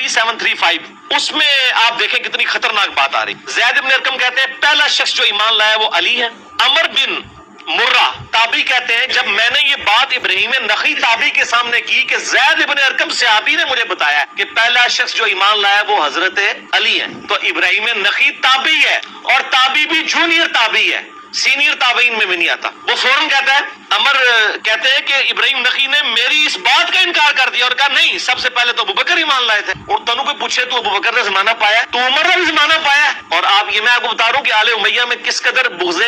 3735 اس میں آپ دیکھیں کتنی خطرناک بات آ رہی. زید بن ارقم کہتے ہیں پہلا شخص جو ایمان لایا وہ علی ہے. عمر بن مرہ تابعی کہتے ہیں جب میں نے یہ بات ابراہیم نخعی تابعی کے سامنے کی کہ زید بن ارقم صحابی نے مجھے بتایا کہ پہلا شخص جو ایمان لایا وہ حضرت علی ہے, تو ابراہیم نخعی تابعی ہے اور تابعی بھی جونیئر تابعی ہے, سینئر تابعین میں بھی نہیں آتا. وہ فوراً کہتا ہے, عمر کہتے ہیں کہ ابراہیم نخعی نے میری اس بات کا انکار کر دیا اور کہا نہیں, سب سے پہلے تو ابوبکر ایمان لائے تھے. اور تنو کو پوچھے تو ابوبکر نے زمانہ پایا, تو عمر نے بھی زمانہ پایا. اور آپ یہ میں آپ کو بتا رہا ہوں کہ آل امیہ میں کس قدر بغض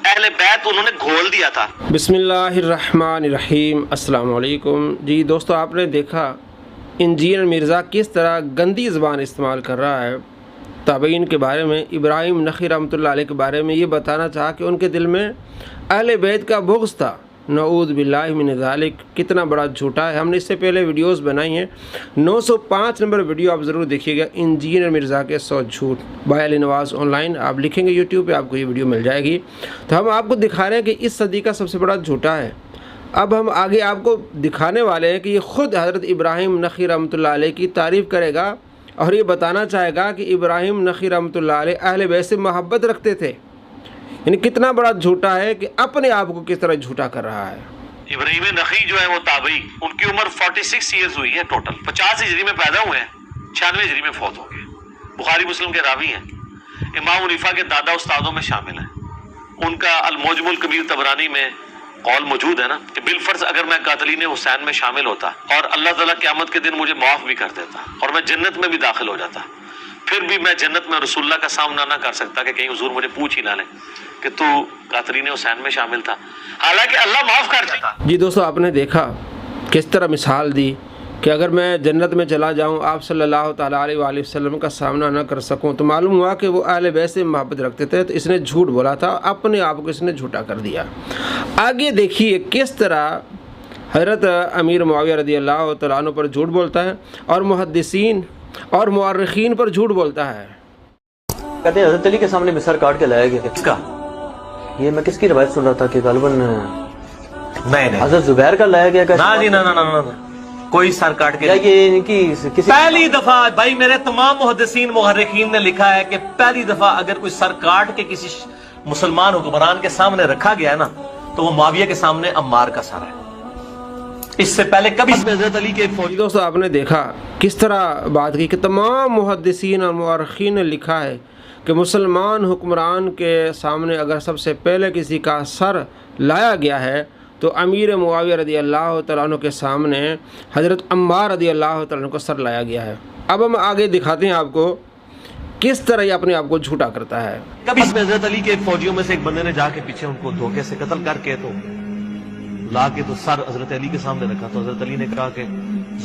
اہل بیت انہوں نے گھول دیا تھا. بسم اللہ الرحمن الرحیم. السلام علیکم. جی دوستو, آپ نے دیکھا انجینئر مرزا کس طرح گندی زبان استعمال کر رہا ہے تابعین کے بارے میں. ابراہیم نخعی رحمۃ اللہ علیہ کے بارے میں یہ بتانا چاہا کہ ان کے دل میں اہل بیت کا بغض تھا. نعوذ باللہ من ذالک. کتنا بڑا جھوٹا ہے. ہم نے اس سے پہلے ویڈیوز بنائی ہیں, 905 نمبر ویڈیو آپ ضرور دیکھیے گا, انجینئر مرزا کے 100 جھوٹ by Ali Nawaz on line. آپ لکھیں گے یوٹیوب پہ آپ کو یہ ویڈیو مل جائے گی. تو ہم آپ کو دکھا رہے ہیں کہ اس صدی کا سب سے بڑا جھوٹا ہے. اب ہم آگے آپ کو دکھانے والے ہیں کہ یہ خود حضرت ابراہیم نخعی رحمۃ اللہ علیہ کی تعریف کرے گا اور یہ بتانا چاہے گا کہ ابراہیم نخعی رحمۃ اللہ علیہ اہل بیت سے محبت رکھتے تھے. یعنی کتنا بڑا جھوٹا ہے کہ اپنے آپ کو کس طرح جھوٹا کر رہا ہے. ابراہیم نخعی جو ہے وہ تابعی, ان کی عمر 46 ایئرز ہوئی ہے ٹوٹل. 50 ہجری میں پیدا ہوئے ہیں, 96 ہجری میں فوت ہو گئے. بخاری مسلم کے راوی ہیں. امام حنیفہ کے دادا استادوں میں شامل ہیں. ان کا المعجم الکبیر طبرانی میں قول موجود ہے نا کہ بالفرض اگر میں قاتلین حسین میں شامل ہوتا اور اللہ تعالیٰ قیامت کے دن مجھے معاف بھی کر دیتا اور میں جنت میں بھی داخل ہو جاتا, پھر بھی میں جنت میں رسول اللہ کا سامنا نہ کر سکتا کہ کہیں حضور مجھے پوچھ ہی نہ لیں کہ تو قاتلین حسین میں شامل تھا, حالانکہ اللہ معاف کر دیتا. جی دوستو, آپ نے دیکھا کس طرح مثال دی کہ اگر میں جنت میں چلا جاؤں, آپ صلی اللہ تعالیٰ علیہ وآلہ وسلم کا سامنا نہ کر سکوں, تو معلوم ہوا کہ وہ اہل بیت سے محبت رکھتے تھے. تو اس نے جھوٹ بولا تھا, اپنے آپ کو اس نے جھوٹا کر دیا. آگے دیکھیے کس طرح حضرت امیر معاویہ رضی اللہ تعالیٰ عنہ پر جھوٹ بولتا ہے اور محدثین اور مورخین پر جھوٹ بولتا ہے. کہتے ہیں حضرت علی کے سامنے مصر کاٹ کے لایا گیا. کس کا؟ یہ میں کس کی روایت سن رہا تھا کہ غالباً نہیں حضرت زبیر کا لایا گیا. نا کوئی سر کاٹ کے کسی پہلی دفعہ بھائی میرے تمام محدثین مورخین نے لکھا ہے کہ پہلی دفعہ اگر کوئی سر کاٹ کے کسی مسلمان حکمران کے سامنے رکھا گیا ہے نا, تو وہ معاویہ کے سامنے عمار کا سر ہے. اس سے پہلے کبھی حضرت علی کے فوجی. دوستو, آپ نے دیکھا کس طرح بات کی کہ تمام محدثین اور مورخین نے لکھا ہے کہ مسلمان حکمران کے سامنے اگر سب سے پہلے کسی کا سر لایا گیا ہے تو امیر معاویہ رضی اللہ تعالیٰ عنہ کے سامنے حضرت عمار رضی اللہ تعالیٰ عنہ کو سر لایا گیا ہے. اب ہم آگے دکھاتے ہیں آپ کو کس طرح یہ اپنے آپ کو جھوٹا کرتا ہے. کبھی حضرت علی کے فوجیوں میں سے ایک بندے نے جا کے پیچھے ان کو دھوکے سے قتل کر کے تو لا کے تو سر حضرت علی کے سامنے رکھا, تو حضرت علی نے کہا کہ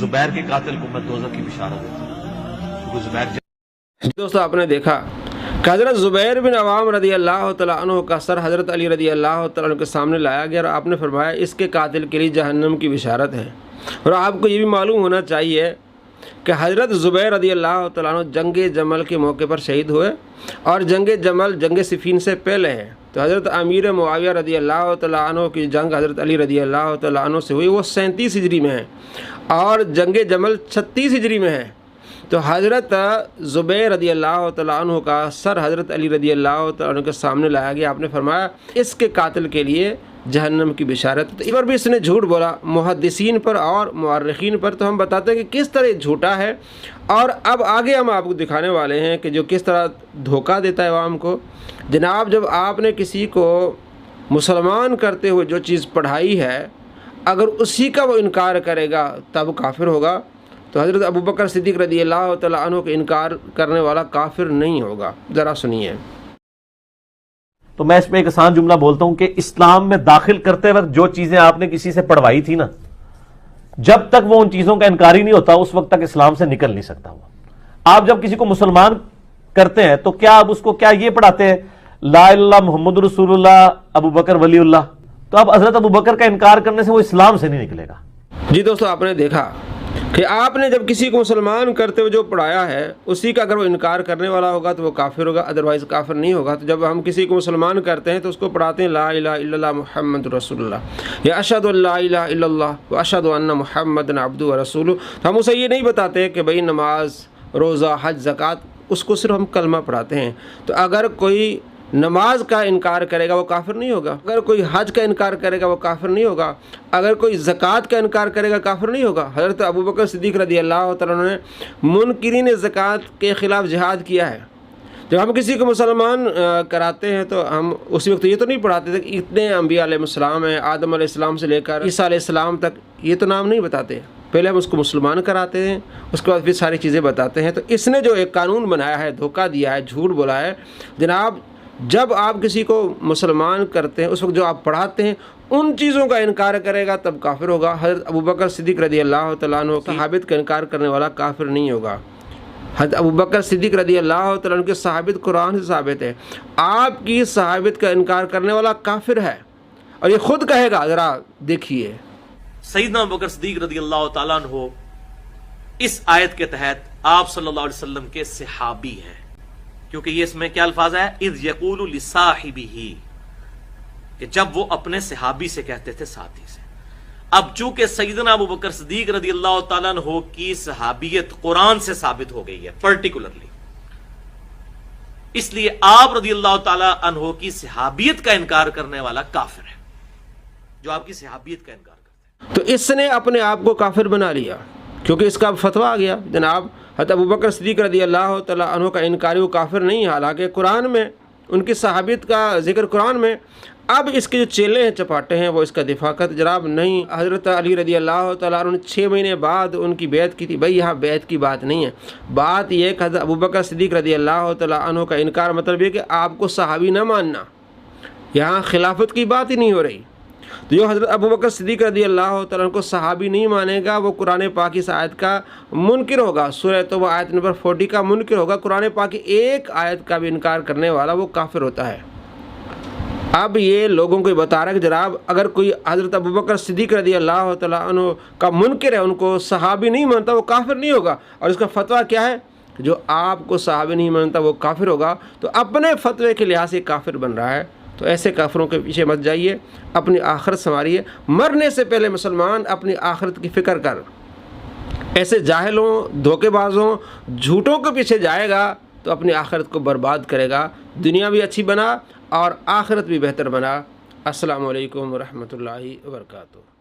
زبیر کے قاتل کو میں دوزخ کی بشارت دیتا ہوں. زبیر دوستو, آپ نے دیکھا کہ حضرت زبیر بن عوام رضی اللہ تعالیٰ عنہ کا سر حضرت علی رضی اللہ تعالیٰ عنہ کے سامنے لایا گیا اور آپ نے فرمایا اس کے قاتل کے لیے جہنم کی بشارت ہے. اور آپ کو یہ بھی معلوم ہونا چاہیے کہ حضرت زبیر رضی اللہ تعالیٰ عنہ جنگ جمل کے موقع پر شہید ہوئے اور جنگ جمل جنگ صفین سے پہلے ہے. تو حضرت امیر معاویہ رضی اللہ تعالیٰ عنہ کی جنگ حضرت علی رضی اللہ تعالیٰ عنہ سے ہوئی, وہ 37 ہجری میں ہے اور جنگ جمل 36 ہجری میں ہے. تو حضرت زبیر رضی اللہ تعالیٰ عنہ کا سر حضرت علی رضی اللہ تعالیٰ عنہ کے سامنے لایا گیا. آپ نے فرمایا اس کے قاتل کے لیے جہنم کی بشارت. تو اس پر بھی اس نے جھوٹ بولا محدثین پر اور مورخین پر. تو ہم بتاتے ہیں کہ کس طرح جھوٹا ہے. اور اب آگے ہم آپ کو دکھانے والے ہیں کہ جو کس طرح دھوکہ دیتا ہے عوام کو. جناب, جب آپ نے کسی کو مسلمان کرتے ہوئے جو چیز پڑھائی ہے اگر اسی کا وہ انکار کرے گا تب کافر ہوگا, تو حضرت ابوبکر صدیق رضی اللہ تعالیٰ عنہ کے انکار کرنے والا کافر نہیں ہوگا. ذرا سنیے. تو میں اس میں ایک آسان جملہ بولتا ہوں کہ اسلام میں داخل کرتے وقت جو چیزیں آپ نے کسی سے پڑھوائی تھی نا, جب تک وہ ان چیزوں کا انکاری نہیں ہوتا اس وقت تک اسلام سے نکل نہیں سکتا. آپ جب کسی کو مسلمان کرتے ہیں تو کیا آپ اس کو کیا یہ پڑھاتے ہیں لا الہ الا اللہ محمد رسول اللہ ابو بکر ولی اللہ, تو اب حضرت ابو بکر کا انکار کرنے سے وہ اسلام سے نہیں نکلے گا. جی دوستو, آپ نے دیکھا کہ آپ نے جب کسی کو مسلمان کرتے ہوئے جو پڑھایا ہے اسی کا اگر وہ انکار کرنے والا ہوگا تو وہ کافر ہوگا, ادروائز کافر نہیں ہوگا. تو جب ہم کسی کو مسلمان کرتے ہیں تو اس کو پڑھاتے ہیں لا الہ الا اللہ محمد رسول اللہ یا اشہد ان لا الہ الا اللہ و اشہد ان محمد عبدہ و رسولہ. ہم اسے یہ نہیں بتاتے کہ بھئی نماز روزہ حج زکوٰۃ اس کو صرف ہم کلمہ پڑھاتے ہیں. تو اگر کوئی نماز کا انکار کرے گا وہ کافر نہیں ہوگا, اگر کوئی حج کا انکار کرے گا وہ کافر نہیں ہوگا, اگر کوئی زکوٰۃ کا انکار کرے گا کافر نہیں ہوگا. حضرت ابوبکر صدیق رضی اللہ تعالیٰ عنہ نے منکرین زکوٰۃ کے خلاف جہاد کیا ہے. جب ہم کسی کو مسلمان کراتے ہیں تو ہم اسی وقت یہ تو نہیں پڑھاتے تھے کہ اتنے انبیاء علیہ السلام ہیں, آدم علیہ السلام سے لے کر عیسیٰ علیہ السلام تک, یہ تو نام نہیں بتاتے. پہلے ہم اس کو مسلمان کراتے ہیں, اس کے بعد پھر ساری چیزیں بتاتے ہیں. تو اس نے جو ایک قانون بنایا ہے, دھوکہ دیا ہے, جھوٹ بولا ہے. جناب جب آپ کسی کو مسلمان کرتے ہیں اس وقت جو آپ پڑھاتے ہیں ان چیزوں کا انکار کرے گا تب کافر ہوگا. حضرت ابوبکر صدیق رضی اللہ تعالیٰ عنہ کی صحابت کا انکار کرنے والا کافر نہیں ہوگا. حضرت ابوبکر صدیق رضی اللہ تعالیٰ عنہ کی صحابت قرآن سے ثابت ہے. آپ کی صحابت کا انکار کرنے والا کافر ہے, اور یہ خود کہے گا. ذرا دیکھیے, سیدنا ابوبکر صدیق رضی اللہ تعالیٰ عنہ اس آیت کے تحت آپ صلی اللہ علیہ وسلم کے صحابی ہیں, کیونکہ یہ اس میں کیا الفاظ ہے, اذ یقول لصاحبہ, کہ جب وہ اپنے صحابی سے کہتے تھے, ساتھی سے. اب چونکہ سیدنا ابوبکر صدیق رضی اللہ تعالیٰ عنہ کی صحابیت قرآن سے ثابت ہو گئی ہے پرٹیکولرلی, اس لیے آپ رضی اللہ تعالیٰ عنہ کی صحابیت کا انکار کرنے والا کافر ہے, جو آپ کی صحابیت کا انکار کرتے ہیں. تو اس نے اپنے آپ کو کافر بنا لیا, کیونکہ اس کا فتویٰ آ گیا. جناب حضرت ابوبکر صدیق رضی اللہ تعالیٰ عنہ کا انکاری وہ کافر نہیں ہے, حالانکہ قرآن میں ان کی صحابیت کا ذکر قرآن میں. اب اس کے جو چیلے ہیں, چپاٹے ہیں, وہ اس کا دفاع کرتے. جناب نہیں, حضرت علی رضی اللہ تعالیٰ عنہ نے 6 مہینے بعد ان کی بیعت کی تھی. بھائی یہاں بیعت کی بات نہیں ہے, بات یہ ہے کہ حضرت ابوبکر صدیق رضی اللہ تعالیٰ عنہ کا انکار مطلب یہ کہ آپ کو صحابی نہ ماننا. یہاں خلافت کی بات ہی نہیں ہو رہی. تو جو حضرت ابوبکر صدیق رضی اللہ تعالیٰ عنہ کو صحابی نہیں مانے گا وہ قرآن پاک کی اس آیت کا منکر ہوگا. سورہ توبہ آیت نمبر 40 کا منکر ہوگا. قرآن پاک کی ایک آیت کا بھی انکار کرنے والا وہ کافر ہوتا ہے. اب یہ لوگوں کو بتا رہا ہے کہ جناب اگر کوئی حضرت ابوبکر صدیق رضی اللہ تعالیٰ عنہ کا منکر ہے, ان کو صحابی نہیں مانتا, وہ کافر نہیں ہوگا. اور اس کا فتویٰ کیا ہے, جو آپ کو صحابی نہیں مانتا وہ کافر ہوگا. تو اپنے فتوے کے لحاظ سے کافر بن رہا ہے. تو ایسے کافروں کے پیچھے مت جائیے, اپنی آخرت سنواریے. مرنے سے پہلے مسلمان اپنی آخرت کی فکر کر. ایسے جاہلوں, دھوکے بازوں, جھوٹوں کے پیچھے جائے گا تو اپنی آخرت کو برباد کرے گا. دنیا بھی اچھی بنا اور آخرت بھی بہتر بنا. السلام علیکم ورحمۃ اللہ وبرکاتہ.